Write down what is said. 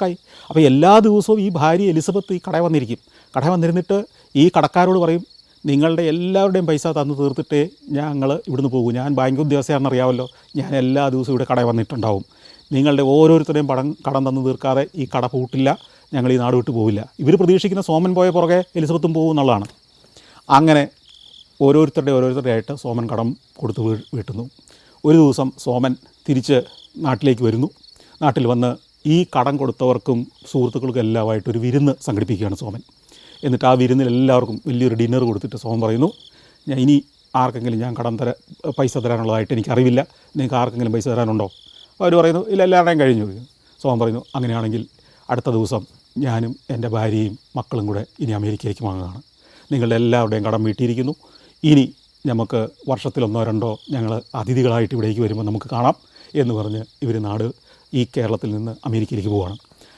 ഷോക്കായി. അപ്പോൾ എല്ലാ ദിവസവും ഈ ഭാര്യ എലിസബത്ത് ഈ കടയിൽ വന്നിരിക്കും. കടയിൽ വന്നിരുന്നിട്ട് ഈ കടക്കാരോട് പറയും, നിങ്ങളുടെ എല്ലാവരുടെയും പൈസ തന്നു തീർത്തിട്ടേ ഞങ്ങൾ ഇവിടുന്ന് പോകും. ഞാൻ ബാങ്ക് ഉദ്യോഗസ്ഥയാണെന്നറിയാമല്ലോ, ഞാൻ എല്ലാ ദിവസവും ഇവിടെ കടയിൽ വന്നിട്ടുണ്ടാവും. നിങ്ങളുടെ ഓരോരുത്തരുടെയും കടം തന്നു തീർക്കാതെ ഈ കട പൂട്ടില്ല, ഞങ്ങൾ ഈ നാട് വിട്ട് പോവില്ല. ഇവർ പ്രതീക്ഷിക്കുന്ന സോമൻ പോയ പുറകെ എലിസബത്തും പോകും എന്നുള്ളതാണ്. അങ്ങനെ ഓരോരുത്തരുടെ ആയിട്ട് സോമൻ കടം കൊടുത്ത് വീട്ടുന്നു. ഒരു ദിവസം സോമൻ തിരിച്ച് നാട്ടിലേക്ക് വരുന്നു. നാട്ടിൽ വന്ന് ഈ കടം കൊടുത്തവർക്കും സുഹൃത്തുക്കൾക്കും എല്ലാമായിട്ടൊരു വിരുന്ന് സംഘടിപ്പിക്കുകയാണ് സോമൻ. എന്നിട്ട് ആ വിരുന്നിൽ എല്ലാവർക്കും വലിയൊരു ഡിന്നർ കൊടുത്തിട്ട് സോമൻ പറയുന്നു, ഞാൻ ഇനി ആർക്കെങ്കിലും ഞാൻ പൈസ തരാനുള്ളതായിട്ട് എനിക്കറിവില്ല, നിങ്ങൾക്ക് ആർക്കെങ്കിലും പൈസ തരാനുണ്ടോ? അവർ പറയുന്നു, ഇല്ല, എല്ലാവരുടെയും കഴിഞ്ഞു. സോമൻ പറയുന്നു, അങ്ങനെയാണെങ്കിൽ അടുത്ത ദിവസം ഞാനും എൻ്റെ ഭാര്യയും മക്കളും കൂടെ ഇനി അമേരിക്കയിലേക്ക് വാങ്ങുകയാണ്. നിങ്ങളുടെ എല്ലാവരുടെയും കടം വീട്ടിയിരിക്കുന്നു. ഇനി നമുക്ക് വർഷത്തിലൊന്നോ രണ്ടോ ഞങ്ങൾ അതിഥികളായിട്ട് ഇവിടേക്ക് വരുമ്പോൾ നമുക്ക് കാണാം എന്ന് പറഞ്ഞ് ഇവർ ഈ കേരളത്തിൽ നിന്ന് അമേരിക്കയിലേക്ക് പോവുകയാണ്.